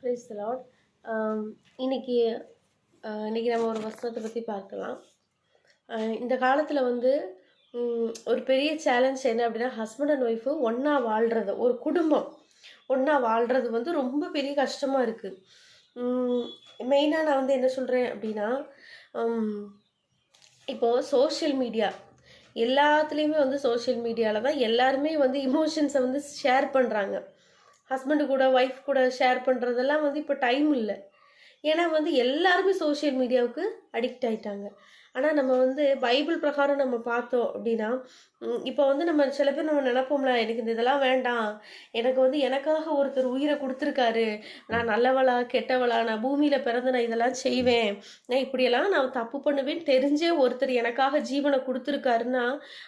Praise the Lord. இன்னைக்கு இன்னைக்கு நம்ம ஒரு வசனத்தை பற்றி பார்க்கலாம். இந்த காலத்தில் வந்து ஒரு பெரிய சேலஞ்ச் என்ன அப்படின்னா, ஹஸ்பண்ட் அண்ட் ஒய்ஃபு ஒன்றா வாழ்கிறது, ஒரு குடும்பம் ஒன்றா வாழ்கிறது வந்து ரொம்ப பெரிய கஷ்டமாக இருக்குது. மெயினாக நான் வந்து என்ன சொல்கிறேன் அப்படின்னா, இப்போது சோஷியல் மீடியா எல்லாத்துலேயுமே வந்து சோஷியல் மீடியாவில் தான் எல்லாருமே வந்து இமோஷன்ஸை வந்து ஷேர் பண்ணுறாங்க. ஹஸ்பண்டு கூட ஒய்ஃப் கூட ஷேர் பண்ணுறதெல்லாம் வந்து இப்போ டைம் இல்லை. ஏன்னா வந்து எல்லாருமே சோஷியல் மீடியாவுக்கு அடிக்ட் ஆகிட்டாங்க. ஆனால் நம்ம வந்து பைபிள் பிரகாரம் நம்ம பார்த்தோம் அப்படின்னா, இப்போ வந்து நம்ம சில பேர் நம்ம நினைப்போம்ல, எனக்கு இந்த இதெல்லாம் வேண்டாம், எனக்கு வந்து எனக்காக ஒருத்தர் உயிரை கொடுத்துருக்காரு, நான் நல்லவளா கெட்டவளா, நான் பூமியில் பிறந்து நான் இதெல்லாம் செய்வேன், நான் இப்படியெல்லாம் நான் தப்பு பண்ணுவேன்னு தெரிஞ்சே ஒருத்தர் எனக்காக ஜீவனை கொடுத்துருக்காருன்னா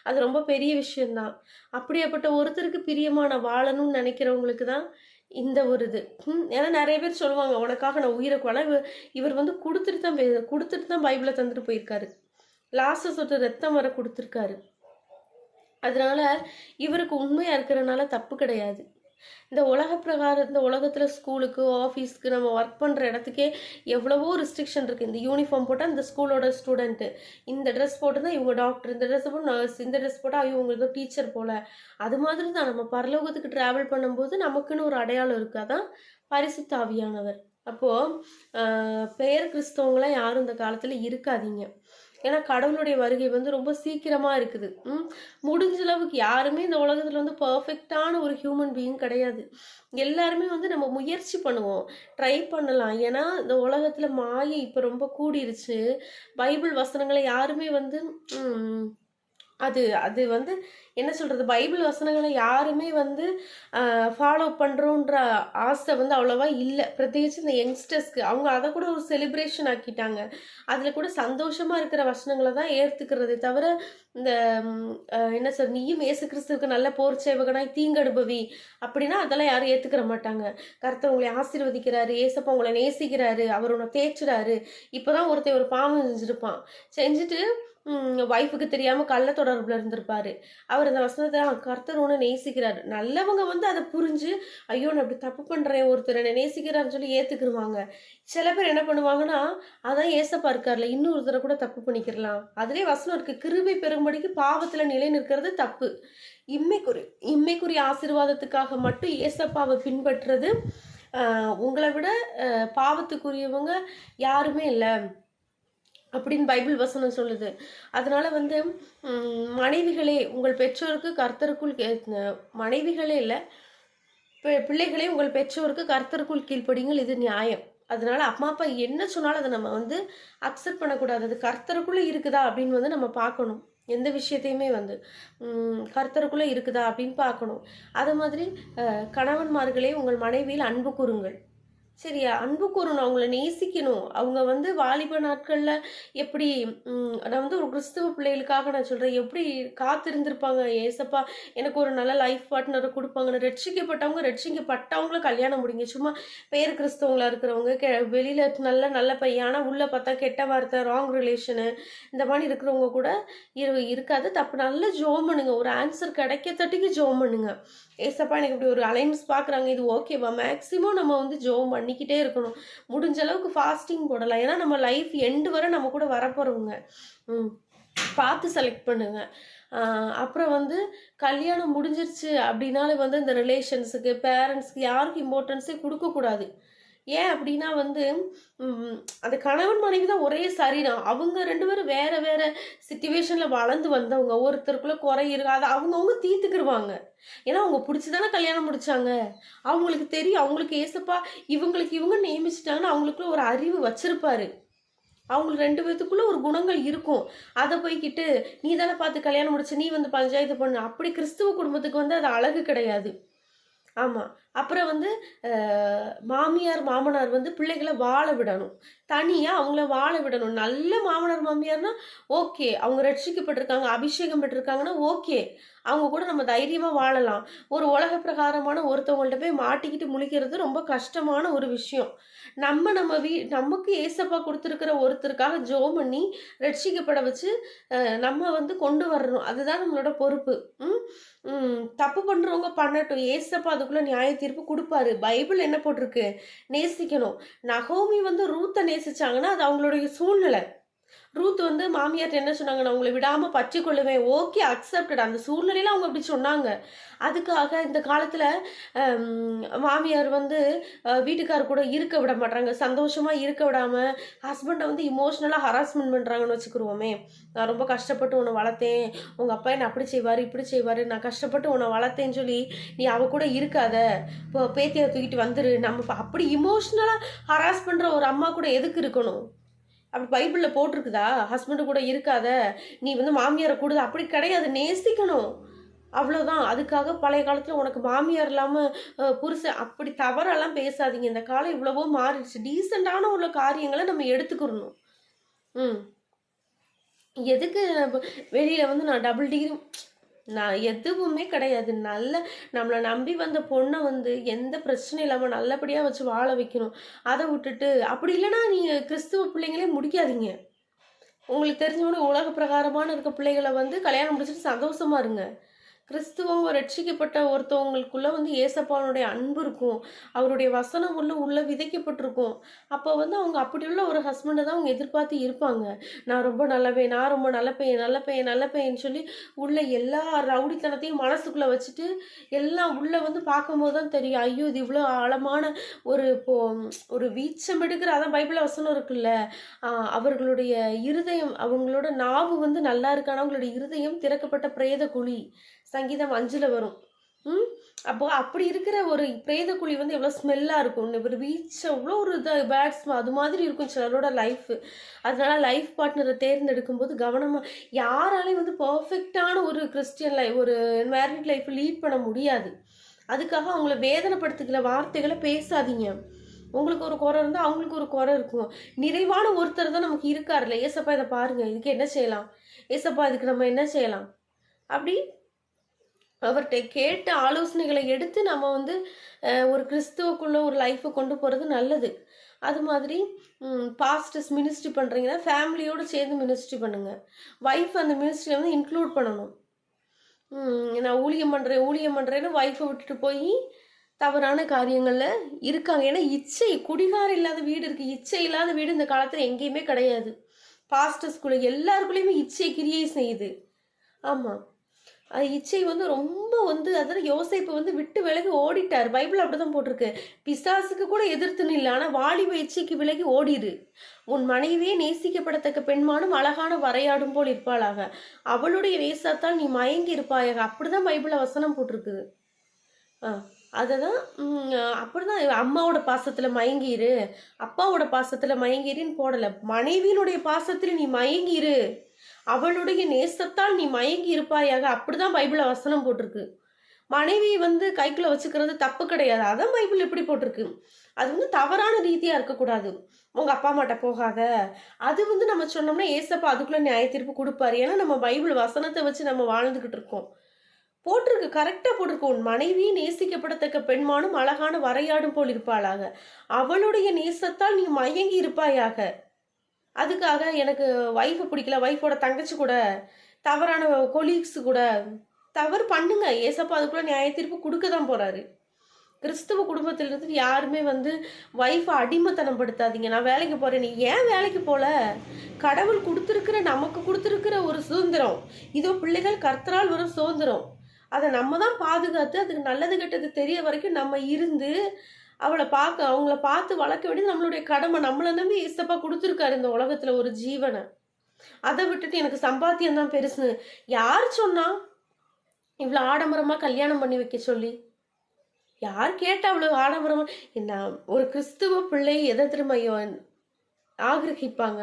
அது ரொம்ப பெரிய விஷயம்தான். அப்படியாப்பட்ட ஒருத்தருக்கு பிரியமான வாழணும்னு நினைக்கிறவங்களுக்கு தான் இந்த ஒரு இது. ஏன்னா நிறைய பேர் சொல்லுவாங்க, உனக்காக நான் உயிரை இவர் வந்து கொடுத்துட்டு தான் பைபிளை தந்துட்டு போயிருக்காரு. லாஸ்ட் சொட்டு ரத்தம் வர கொடுத்துருக்காரு. அதனால இவருக்கு உண்மையா இருக்கிறனால தப்பு கிடையாது. இந்த இந்த உலகத்தில் ஸ்கூலுக்கு ஆஃபீஸ்க்கு நம்ம ஒர்க் பண்ணுற இடத்துக்கே எவ்வளவோ ரெஸ்ட்ரிக்ஷன் இருக்குது. இந்த யூனிஃபார்ம் போட்டால் இந்த ஸ்கூலோட ஸ்டூடெண்ட்டு, இந்த ட்ரெஸ் போட்டு தான் இவங்க டாக்டர், இந்த ட்ரெஸ் போட்டு நர்ஸ், இந்த ட்ரெஸ் போட்டால் இவங்க ஏதோ டீச்சர் போல். அது மாதிரி தான் நம்ம பரலோகத்துக்கு ட்ராவல் பண்ணும்போது நமக்குன்னு ஒரு அடையாளம் இருக்குது. அதான் பரிசுத்த ஆவியானவர். அப்போது பெயர் கிறிஸ்தவங்களாம் யாரும் இந்த காலத்தில் இருக்காதீங்க. ஏன்னா கடவுளுடைய வருகை வந்து ரொம்ப சீக்கிரமாக இருக்குது. முடிஞ்ச அளவுக்கு யாருமே இந்த உலகத்தில் வந்து பர்ஃபெக்டான ஒரு ஹியூமன் பீயிங் கிடையாது. எல்லாருமே வந்து நம்ம முயற்சி பண்ணுவோம், ட்ரை பண்ணலாம். ஏன்னா இந்த உலகத்தில் மாயை இப்போ ரொம்ப கூடிருச்சு. பைபிள் வசனங்களை யாருமே வந்து அது அது வந்து என்ன சொல்கிறது, பைபிள் வசனங்களை யாருமே வந்து ஃபாலோ பண்ணுறோன்ற ஆசை வந்து அவ்வளோவா இல்லை. பிரத்யேகிச்சு இந்த யங்ஸ்டர்ஸ்க்கு அவங்க அதை கூட ஒரு செலிப்ரேஷன் ஆக்கிட்டாங்க. அதில் கூட சந்தோஷமாக இருக்கிற வசனங்களை தான் ஏற்றுக்கிறதே தவிர, இந்த என்ன சொல், நீயும் இயேசு கிறிஸ்துவுக்கு நல்ல போர் சேவகனாய் தீங்கடுபவி அப்படின்னா அதெல்லாம் யாரும் ஏற்றுக்கிற மாட்டாங்க. கர்த்தர் உங்களை ஆசீர்வதிக்கிறாரு, ஏசப்பா உங்களை நேசிக்கிறாரு, அவர் உன்னை தேய்ச்சிடாரு. இப்போ தான் ஒருத்தர் ஒரு பாவம் செஞ்சுருப்பான், செஞ்சுட்டு ஒய்ஃபுக்கு தெரியாமல் கள்ள தொடர்பில் இருந்திருப்பாரு. அவர் அந்த வசனத்தை கர்த்தர் ஒன்று நேசிக்கிறாரு. நல்லவங்க வந்து அதை புரிஞ்சு, ஐயோ நான் அப்படி தப்பு பண்ணுறேன், ஒருத்தர் என்னை நேசிக்கிறாருன்னு சொல்லி ஏற்றுக்குருவாங்க. சில பேர் என்ன பண்ணுவாங்கன்னா, அதான் ஏசப்பா இருக்கார்ல, இன்னொருத்தரை கூட தப்பு பண்ணிக்கிறலாம். அதுலேயே வசனம் இருக்குது, கிருபை பெரும்படிக்கு பாவத்தில் நிலை நிற்கிறது தப்பு. இம்மைக்குரிய ஆசீர்வாதத்துக்காக மட்டும் ஏசப்பாவை பின்பற்றுறது, உங்களை விட பாவத்துக்குரியவங்க யாருமே இல்லை அப்படின்னு பைபிள் வசனம் சொல்லுது. அதனால வந்து மனைவிகளே உங்கள் பெற்றோருக்கு கர்த்தருக்குள் மனைவிகளே இல்லை, பிள்ளைகளே உங்கள் பெற்றோருக்கு கர்த்தருக்குள் கீழ்ப்படிங்கள், இது நியாயம். அதனால அம்மா அப்பா என்ன சொன்னாலும் அதை நம்ம வந்து அக்செப்ட் பண்ணக்கூடாது. அது கர்த்தருக்குள்ளே இருக்குதா அப்படின்னு வந்து நம்ம பார்க்கணும். எந்த விஷயத்தையுமே வந்து கர்த்தருக்குள்ளே இருக்குதா அப்படின்னு பார்க்கணும். அது மாதிரி கணவன்மார்களே உங்கள் மனைவியில் அன்பு கூறுங்கள். சரியா, அன்பு கூறணும், அவங்கள நேசிக்கணும். அவங்க வந்து வாலிப நாட்களில் எப்படி நான் வந்து ஒரு கிறிஸ்துவ பிள்ளைகளுக்காக நான் சொல்கிறேன், எப்படி காத்திருந்திருப்பாங்க, ஏசப்பா எனக்கு ஒரு நல்ல லைஃப் பார்ட்னரை கொடுப்பாங்கன்னு. ரட்சிக்கப்பட்டவங்கள கல்யாணம் முடிங்க. சும்மா பேர் கிறிஸ்தவங்களா இருக்கிறவங்க வெளியில் நல்ல நல்ல பையன், ஆனால் உள்ளே பார்த்தா கெட்ட வார்த்தை, ராங் ரிலேஷனு, இந்த மாதிரி இருக்கிறவங்க கூட இருக்காது. தப்பு. நல்ல ஜோம் பண்ணுங்க, ஒரு ஆன்சர் கிடைக்கத்தட்டிக்கு ஜோம் பண்ணுங்க. ஏசப்பா எனக்கு இப்படி ஒரு அலைன்ஸ் பார்க்குறாங்க, இது ஓகேவா. மேக்ஸிமம் நம்ம வந்து ஜோம் பண்ணிக்கிட்டே இருக்கணும். முடிஞ்ச அளவுக்கு ஃபாஸ்டிங் போடலாம். ஏன்னா நம்ம லைஃப் எண்டு வரை நம்ம கூட வரப்போகிறவங்க. பார்த்து செலக்ட் பண்ணுங்க. அப்புறம் வந்து கல்யாணம் முடிஞ்சிருச்சு அப்படின்னாலே வந்து இந்த ரிலேஷன்ஸுக்கு, பேரண்ட்ஸ்க்கு யாருக்கும் இம்பார்ட்டன்ஸே கொடுக்கக்கூடாது. ஏன் அப்படின்னா வந்து அந்த கணவன் மனைவி தான் ஒரே சரீரம். அவங்க ரெண்டு பேரும் வேற வேற சிச்சுவேஷனில் வளர்ந்து வந்தவங்க. ஒருத்தருக்குள்ள குறை இருக்கு, அதை அவங்கவுங்க தீர்த்துக்கிடுவாங்க. ஏன்னா அவங்க பிடிச்சிதானே கல்யாணம் முடிச்சாங்க. அவங்களுக்கு தெரியும், அவங்களுக்கு ஏசப்பா இவங்களுக்கு இவங்க நியமிச்சிட்டாங்கன்னா அவங்களுக்குள்ள ஒரு அறிவு வச்சிருப்பாரு. அவங்களுக்கு ரெண்டு பேத்துக்குள்ள ஒரு குணங்கள் இருக்கும். அதை போய்கிட்டு நீ தானே பார்த்து கல்யாணம் முடிச்சு, நீ வந்து பஞ்சாயத்து பண்ணு, அப்படி கிறிஸ்துவ குடும்பத்துக்கு வந்து அது அழகு கிடையாது. ஆமாம். அப்புறம் வந்து மாமியார் மாமனார் வந்து பிள்ளைகளை வாழ விடணும், தனியாக அவங்கள வாழ விடணும். நல்ல மாமனார் மாமியார்னா ஓகே, அவங்க ரட்சிக்கப்பட்டிருக்காங்க, அபிஷேகம் பெற்றிருக்காங்கன்னா ஓகே. அவங்க கூட நம்ம தைரியமா வாழலாம். ஒரு உலக பிரகாரமான ஒருத்தவங்கள்ட்ட போய் மாட்டிக்கிட்டு முழிக்கிறது ரொம்ப கஷ்டமான ஒரு விஷயம். நமக்கு ஏசப்பா குடுத்திருக்கிற ஒருத்தருக்காக ஜெபம் பண்ணி ரட்சிக்கப்பட வச்சு, நம்ம வந்து கொண்டு வரணும். அதுதான் நம்மளோட பொறுப்பு. ம். தப்பு பண்றவங்க பண்ணட்டும். ஏசப்பா அதுக்குள்ள நியாய தீர்ப்பு குடுப்பாரு. பைபிள் என்ன போட்டிருக்கு? நேசிக்கணும். நகோமி வந்து ரூத்த நேசிச்சாங்கன்னா, அது அவங்களுடைய சூழ்நிலை. ரூத் வந்து மாமியார்ட்ட என்ன சொன்னாங்க, நான் உங்கள விடாம பற்றிக் கொள்ளுவேன். Okay accepted. அந்த சூழ்நிலையில அவங்க அப்படி சொன்னாங்க. அதுக்காக இந்த காலத்துல மாமியார் வந்து வீட்டுக்காரர் கூட இருக்க விட மாட்றாங்க. சந்தோஷமா இருக்க விடாம, ஹஸ்பண்ட வந்து இமோஷனலா ஹராஸ்மென்ட் பண்றாங்கன்னு வச்சுக்குருவோமே. நான் ரொம்ப கஷ்டப்பட்டு உன்ன வளர்த்தேன். உங்க அப்பா என்ன அப்படி செய்வாரு, இப்படி செய்வாரு. நான் கஷ்டப்பட்டு உன்ன வளர்த்தேன்னு சொல்லி, நீ அவ கூட இருக்காத. இப்போ பேத்திய தூக்கிட்டு வந்துரு. அப்படி இமோஷனலா ஹராஸ் பண்ற ஒரு அம்மா கூட எதுக்கு இருக்கணும்? அப்படி பைபிள்ல போட்டிருக்குதா? ஹஸ்பண்ட் கூட இருக்காத, நீ வந்து மாமியார கூடுது அப்படி கிடையாது. நேசிக்கணும். அவ்வளோதான். அதுக்காக பழைய காலத்துல உனக்கு மாமியார் இல்லாம புருஷன் அப்படி தவறெல்லாம் பேசாதீங்க. இந்த காலம் இவ்வளவோ மாறிடுச்சு. டீசென்ட்டான உள்ள காரியங்கள நம்ம எடுத்துக்கிறணும். ம். எதுக்கு வெளியில வந்து நான் டபுள் டிகிரி நான் எதுவுமே கிடையாது. நம்மள நம்பி வந்த பொண்ண வந்து எந்த பிரச்சனையும் இல்லாம நல்லபடியா வச்சு வாழ வைக்கணும். அத விட்டுட்டு அப்படி இல்லன்னா நீங்க கிறிஸ்துவ பிள்ளைங்களே முடிக்காதீங்க. உங்களுக்கு தெரிஞ்சவன உலக பிரகாரமான இருக்க பிள்ளைகள வந்து கல்யாணம் முடிச்சுட்டு சந்தோஷமா இருங்க. கிறிஸ்துவங்க ரட்சிக்கப்பட்ட ஒருத்தவங்களுக்குள்ள வந்து ஏசப்பாவுடைய அன்பு இருக்கும். அவருடைய வசனம் உள்ள விதைக்கப்பட்டிருக்கும். அப்போ வந்து அவங்க அப்படி உள்ள ஒரு ஹஸ்பண்ட தான் அவங்க எதிர்பார்த்து இருப்பாங்க. நான் ரொம்ப நல்லவன், நான் ரொம்ப நல்ல பையன், நல்ல பையன், நல்ல பையன்னு சொல்லி உள்ள எல்லா ரவுடித்தனத்தையும் மனசுக்குள்ள வச்சுட்டு, எல்லாம் உள்ள வந்து பார்க்கும்போது தான் தெரியும். ஐயோ! இது இவ்வளோ ஆழமான இப்போ ஒரு வீச்சம் எடுக்கிற அதான் பைபிள்ல வசனம் இருக்குல்ல. அ அவர்களுடைய இருதயம் அவங்களோட நாவு வந்து நல்லா இருக்கு. ஆனா அவங்களுடைய இருதயம் திறக்கப்பட்ட பிரேத குழி. சங்கீதம் 5ல வரும். ம். அப்போ அப்படி இருக்கிற ஒரு பிரேத குழி வந்து எவ்வளோ ஸ்மெல்லா இருக்கும். ஒரு வீச்ச எவ்வளோ ஒரு பேட் அது மாதிரி இருக்கும் சிலரோட லைஃப். அதனால லைஃப் பார்ட்னரை தேர்ந்தெடுக்கும்போது கவனமா யாராலையும் வந்து பெர்ஃபெக்ட்டான ஒரு கிறிஸ்டியன் லைஃப் ஒரு மேரிட் லைஃப் லீட் பண்ண முடியாது. அதுக்காக அவங்கள வேதனைப்படுத்துகிற வார்த்தைகள பேசாதீங்க. உங்களுக்கு ஒரு குறை இருந்தா அவங்களுக்கு ஒரு குறை இருக்கும். நிறைவான ஒருத்தர் தான் நமக்கு இருக்காருல்ல. ஏசப்பா இத பாருங்க. இதுக்கு என்ன செய்யலாம்? ஏசப்பா இதுக்கு நம்ம என்ன செய்யலாம்? அப்படி அவர்ட்ட கேட்டு ஆலோசனைகளை எடுத்து நம்ம வந்து ஒரு கிறிஸ்துவுக்குள்ள ஒரு லைஃப்பை கொண்டு போகிறது நல்லது. அது மாதிரி பாஸ்டர்ஸ் மினிஸ்ட்ரி பண்ணுறீங்கன்னா ஃபேமிலியோடு சேர்ந்து மினிஸ்ட்ரி பண்ணுங்கள். ஒய்ஃப் அந்த மினிஸ்ட்ரியை வந்து இன்க்ளூட் பண்ணணும். நான் ஊழியம் பண்ணுறேன் ஊழியம் பண்ணுறேன்னு ஒய்ஃபை விட்டுட்டு போய் தவறான காரியங்களில் இருக்காங்க. ஏன்னா குடிகாரம் இல்லாத வீடு இருக்குது. இச்சை இல்லாத வீடு இந்த காலத்தில் எங்கேயுமே கிடையாது. பாஸ்டர்ஸ்குள்ளே எல்லாருக்குள்ளேயுமே இச்சை கிரியை செய்யுது. ஆமாம். இச்சை வந்து ரொம்ப வந்து அதாவது யோசேப்பு வந்து விட்டு விலகி ஓடிட்டார். பைபிள் அப்படிதான் போட்டிருக்கு. பிசாசுக்கு கூட எதிர்த்து நில்ல. ஆனா வாலிப இச்சைக்கு விலகி ஓடிரு. உன் மனைவியே நேசிக்கப்படத்தக்க பெண்மானும் அழகான வரையாடும் போல் இருப்பாளாக. அவளுடைய நேசத்தால் நீ மயங்கி இருப்பாயாக. அப்படிதான் பைபிள்ல வசனம் போட்டிருக்குது. அததான் அப்படிதான் அம்மாவோட பாசத்துல மயங்கிரு, அப்பாவோட பாசத்துல மயங்கிருன்னு போடல. மனைவியினுடைய பாசத்துல நீ மயங்கிரு, அவளுடைய நேசத்தால் நீ மயங்கி இருப்பாயாக. அப்படிதான் பைபிள்ல வசனம் போட்டிருக்கு. மனைவி வந்து கைக்குள்ள வச்சுக்கிறது தப்பு கிடையாது. அதான் பைபிள் எப்படி போட்டிருக்கு. அது வந்து தவறான ரீதியா இருக்கக்கூடாது. உங்க அப்பா அம்மாட்ட போகாத. அது வந்து நம்ம சொன்னோம்னா ஏசப்பா அதுக்குள்ள நியாய தீர்ப்பு கொடுப்பாரு. ஏன்னா நம்ம பைபிள் வசனத்தை வச்சு நம்ம வாழ்ந்துகிட்டு இருக்கோம். போட்டிருக்கு, கரெக்டா போட்டிருக்கு. உன் மனைவி நேசிக்கப்படத்தக்க பெண்மானும் அழகான வரையாடும் போல் இருப்பாளாக. அவளுடைய நேசத்தால் நீ மயங்கி இருப்பாயாக. அதுக்காக எனக்கு ஒய்ஃப பிடிக்கல, ஒய்ஃபோட தங்கச்சி கூட, தவறான கொலீக்ஸ் கூட தவறு பண்ணுங்க. ஏசப்பா அதுக்குள்ள நியாய தீர்ப்பு கொடுக்க தான் போறாரு. கிறிஸ்துவ குடும்பத்திலிருந்து யாருமே வந்து ஒய்ஃபை அடிமைத்தனம் படுத்தாதீங்க. நான் வேலைக்கு போறேன், நீ ஏன் வேலைக்கு போல? கடவுள் கொடுத்துருக்கிற நமக்கு கொடுத்துருக்கிற ஒரு சுதந்திரம். இதோ பிள்ளைகள் கர்த்தரால் வரும் சுதந்திரம். அதை நம்ம தான் பாதுகாத்து அதுக்கு நல்லது கெட்டது தெரிய வரைக்கும் நம்ம இருந்து அவங்கள பார்த்து வளர்க்க வேண்டியது நம்மளுடைய கடமை. நம்மளை நம்பி ஏசப்பா கொடுத்துருக்காரு இந்த உலகத்துல ஒரு ஜீவனை. அதை விட்டுட்டு எனக்கு சம்பாத்தியம் தான் பெருசு. யார் சொன்னா இவ்வளவு ஆடம்பரமா கல்யாணம் பண்ணி வைக்க சொல்லி? யார் கேட்டா அவ்வளவு ஆடம்பரமா? என்ன ஒரு கிறிஸ்துவ பிள்ளை எதை திரும்ப ஆகிரகிப்பாங்க?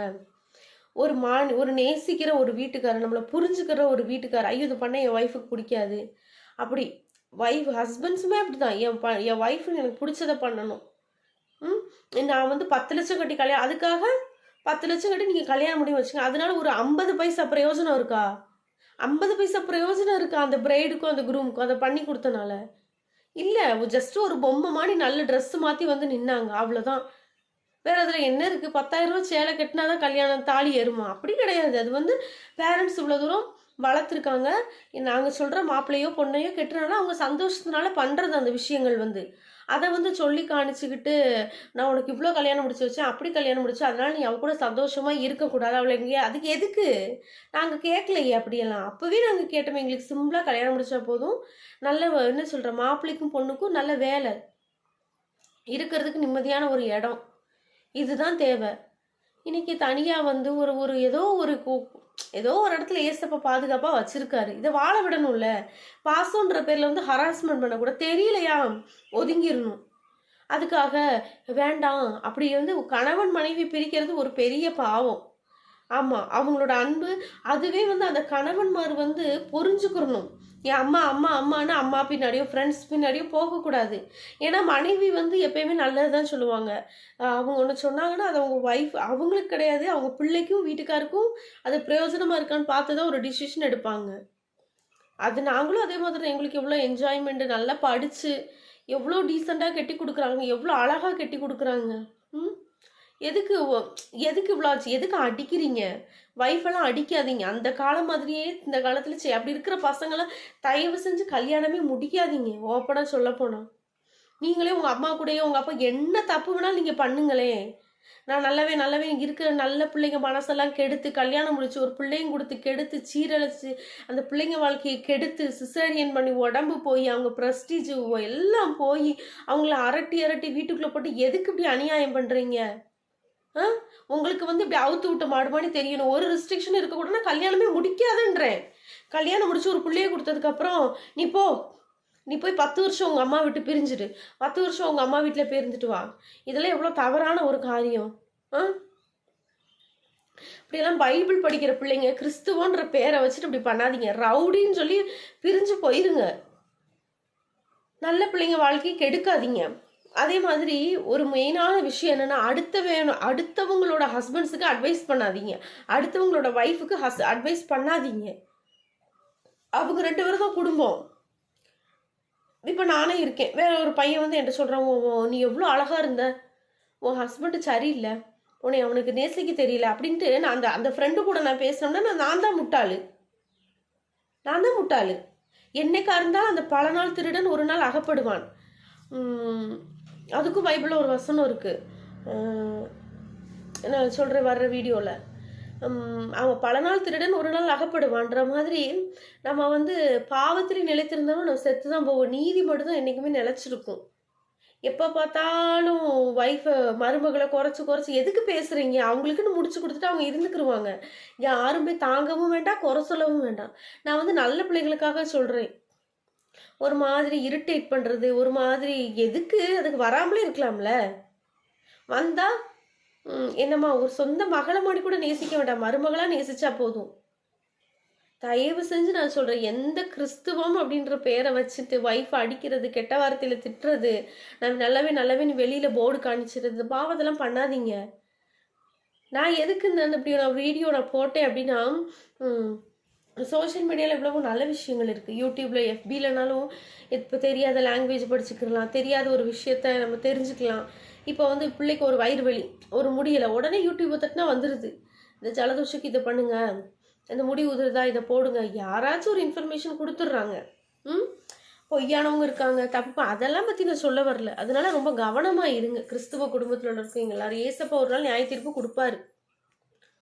ஒரு நேசிக்கிற ஒரு வீட்டுக்காரர், நம்மளை புரிஞ்சுக்கிற ஒரு வீட்டுக்காரர், ஐயோ இது பண்ண என் ஒய்ஃபுக்கு பிடிக்காது அப்படி. ஹஸ்பண்ட்ஸுமே அப்படிதான். என் ஒய்ஃபுன்னு எனக்கு பிடிச்சதை பண்ணணும். நான் வந்து 10 லட்சம் கட்டி கல்யாணம், அதுக்காக 10 லட்சம் கட்டி நீங்க கல்யாணம் பண்ணி வச்சுங்க. அதனால ஒரு 50 பைசா பிரயோஜனம் இருக்கா? 50 பைசா பிரயோஜனம் இருக்கா அந்த பிரைடுக்கும் அந்த குரூமுக்கும் அதை பண்ணி கொடுத்தனால? இல்லை, ஜஸ்ட் ஒரு பொம்மை மாதிரி நல்ல ட்ரெஸ் மாற்றி வந்து நின்னாங்க, அவ்வளோதான். வேற அதில் என்ன இருக்குது? 10,000 ரூபா சேலை கட்டினா தான் கல்யாணம் தாலி ஏறுமா? அப்படி கிடையாது. அது வந்து பேரண்ட்ஸ் இவ்வளோ தூரம் வளர்த்துருக்காங்க. நாங்கள் சொல்கிற மாப்பிள்ளையோ பொண்ணையோ கெட்டுறனால அவங்க சந்தோஷத்தினால பண்ணுறது அந்த விஷயங்கள் வந்து. அதை வந்து சொல்லி காணிச்சுக்கிட்டு, நான் உனக்கு இவ்வளோ கல்யாணம் முடிச்சு வச்சேன், அப்படி கல்யாணம் முடிச்சு, அதனால நீ அவ கூட சந்தோஷமாக இருக்கக்கூடாது, அவளை எங்கேயே அதுக்கு எதுக்கு? நாங்கள் கேட்கலையே அப்படியெல்லாம். அப்போவே நாங்கள் கேட்டோமே, எங்களுக்கு சிம்பிளாக கல்யாணம் முடிச்சா போதும், நல்ல என்ன சொல்கிற மாப்பிள்ளைக்கும் பொண்ணுக்கும் நல்ல வேலை, இருக்கிறதுக்கு நிம்மதியான ஒரு இடம், இதுதான் தேவை. இன்னைக்கு தனியாக வந்து ஒரு ஒரு ஏதோ ஒரு ஏதோ ஒரு இடத்துல ஏசப்ப பாதுகாப்பாக வச்சிருக்காரு. இதை வாழ விடணும்ல. பாசம்ன்ற பேரில் வந்து ஹராஸ்மெண்ட் பண்ணக்கூட தெரியலையா, ஒதுங்கிடணும். அதுக்காக வேண்டாம் அப்படி வந்து கணவன் மனைவி பிரிக்கிறது ஒரு பெரிய பாவம். ஆமாம், அவங்களோட அன்பு அதுவே வந்து அந்த கணவன்மார் வந்து புரிஞ்சுக்கிறணும். என் அம்மா அம்மா அம்மான்னு அம்மா பின்னாடியோ ஃப்ரெண்ட்ஸ் பின்னாடியோ போகக்கூடாது. ஏன்னா மனைவி வந்து எப்பயுமே நல்லது தான் சொல்லுவாங்க. அவங்க ஒன்று சொன்னாங்கன்னா அது அவங்க ஒய்ஃப் அவங்களுக்கு கிடையாது, அவங்க பிள்ளைக்கும் வீட்டுக்காருக்கும் அது பிரயோஜனமாக இருக்கான்னு பார்த்து தான் ஒரு டிசிஷன் எடுப்பாங்க. அது நாங்களும் அதே மாதிரி எங்களுக்கு எவ்வளோ என்ஜாய்மெண்ட்டு, நல்லா படித்து எவ்வளோ டீசெண்டாக கட்டி கொடுக்குறாங்க, எவ்வளோ அழகாக கட்டி கொடுக்குறாங்க. ம் எதுக்கு எதுக்கு இவ்வளோ ஆச்சு? எதுக்கு அடிக்கிறீங்க? ஒய்ஃபெல்லாம் அடிக்காதீங்க. அந்த காலம் மாதிரியே இந்த காலத்தில் அப்படி இருக்கிற பசங்களாம் தயவு செஞ்சு கல்யாணமே முடிக்காதீங்க. ஓப்பனாக சொல்ல போனால் நீங்களே உங்கள் அம்மா கூடயோ உங்கள் அப்பா என்ன தப்பு வேணாலும் நீங்கள் பண்ணுங்களே. நான் நல்லவே இருக்கிற நல்ல பிள்ளைங்க மனசெல்லாம் கெடுத்து கல்யாணம் முடிச்சு ஒரு பிள்ளைங்க கொடுத்து கெடுத்து சீரழிச்சு அந்த பிள்ளைங்க வாழ்க்கையை கெடுத்து சிசேரியன் பண்ணி உடம்பு போய் அவங்க ப்ரெஸ்டீஜ் எல்லாம் போய் அவங்கள அரட்டி வீட்டுக்குள்ளே போட்டு எதுக்கு இப்படி அநியாயம் பண்ணுறீங்க? உங்களுக்கு வந்து இப்படி அவுத்து விட்ட மாடுமானு தெரியணும். ஒரு ரெஸ்ட்ரிக்ஷன் இருக்கக்கூடாது. நான் கல்யாணமே முடிக்காதுன்றேன். கல்யாணம் முடிச்சு ஒரு பிள்ளைய கொடுத்ததுக்கப்புறம் நீ போய் 10 வருஷம் உங்கள் அம்மா விட்டு பிரிஞ்சுட்டு 10 வருஷம் உங்கள் அம்மா வீட்டில் பிரிஞ்சுட்டு வா. இதெல்லாம் எவ்வளோ தவறான ஒரு காரியம். இப்படியெல்லாம் பைபிள் படிக்கிற பிள்ளைங்க கிறிஸ்துவன்ற பேரை வச்சுட்டு இப்படி பண்ணாதீங்க. ரவுடின்னு சொல்லி பிரிஞ்சு போயிருங்க. நல்ல பிள்ளைங்க வாழ்க்கையை கெடுக்காதீங்க. அதே மாதிரி ஒரு மெயினான விஷயம் என்னென்னா அடுத்தவங்களோட ஹஸ்பண்ட்ஸுக்கு அட்வைஸ் பண்ணாதீங்க, அடுத்தவங்களோட ஒய்ஃபுக்கு அட்வைஸ் பண்ணாதீங்க. அவங்க 2 பேரும் தான் குடும்பம். இப்போ நானே இருக்கேன், வேற ஒரு பையன் வந்து என்கிட்ட சொல்கிறான், நீ எவ்வளோ அழகாக இருந்த, உன் ஹஸ்பண்டு சரியில்லை, உன்னை அவனுக்கு நேசிக்க தெரியல அப்படின்ட்டு நான் அந்த ஃப்ரெண்டு கூட நான் பேசினோம்னா நான் தான் முட்டாளு. என்னைக்கா இருந்தாலும் அந்த பல நாள் திருடன் ஒரு நாள் அகப்படுவான். அதுக்கும் பைபிளில் ஒரு வசனம் இருக்குது, நான் சொல்கிறேன் வர்ற வீடியோவில். அவன் பல நாள் திருடன் ஒரு நாள் அகப்படுவான்ற மாதிரி நம்ம வந்து பாவத்திலே நிலைத்திருந்தாலும் நம்ம செத்து தான் போவோம். நீதி மட்டும் தான் என்றைக்குமே நிலச்சிருக்கும். எப்போ பார்த்தாலும் ஒய்ஃபை மருமகளை குறைச்சி எதுக்கு பேசுகிறீங்க? அவங்களுக்குன்னு முடிச்சு கொடுத்துட்டு அவங்க இருந்துக்கிருவாங்க. யாருமே தாங்கவும் வேண்டாம், குறை சொல்லவும் வேண்டாம். நான் வந்து நல்ல பிள்ளைகளுக்காக சொல்கிறேன். ஒரு மாதிரி இரிட்டேட் பண்ணுறது, ஒரு மாதிரி எதுக்கு? அதுக்கு வராமலே இருக்கலாம்ல. வந்தால் என்னம்மா ஒரு சொந்த மகளை மாதிரி கூட நேசிக்க வேண்டாம், மருமகளாக நேசிச்சா போதும். தயவு செஞ்சு நான் சொல்கிறேன், எந்த கிறிஸ்துவம் அப்படின்ற பேரை வச்சுட்டு ஒய்ஃபை அடிக்கிறது, கெட்ட வார்த்தையில் திட்டுறது, நான் நல்லவே வெளியில் போர்டு காணிச்சிடுறது, பாவத்தெல்லாம் பண்ணாதீங்க. நான் எதுக்கு இப்படி வீடியோ நான் போட்டேன் அப்படின்னா, சோஷியல் மீடியாவில் எவ்வளவோ நல்ல விஷயங்கள் இருக்குது. யூடியூப்பில் எஃபிலனாலும் இப்போ தெரியாத லாங்குவேஜ் படிச்சுக்கலாம், தெரியாத ஒரு விஷயத்த நம்ம தெரிஞ்சுக்கலாம். இப்போ வந்து பிள்ளைக்கு ஒரு வயிறு வலி, ஒரு முடியலை, உடனே யூடியூப்பை தட்டினா வந்துடுது. இந்த ஜலதோஷத்துக்கு இதை பண்ணுங்கள், இந்த முடி உதிருதா இதை போடுங்க, யாராச்சும் ஒரு இன்ஃபர்மேஷன் கொடுத்துட்றாங்க. பொய்யானவங்க இருக்காங்க, தப்பு, அதெல்லாம் பற்றி நான் சொல்ல வரல. அதனால ரொம்ப கவனமாக இருங்க. கிறிஸ்துவ குடும்பத்தில் இருக்கவங்க எல்லாரும் ஏசப்பா ஒரு நாள் நியாய தீர்ப்பு கொடுப்பாரு.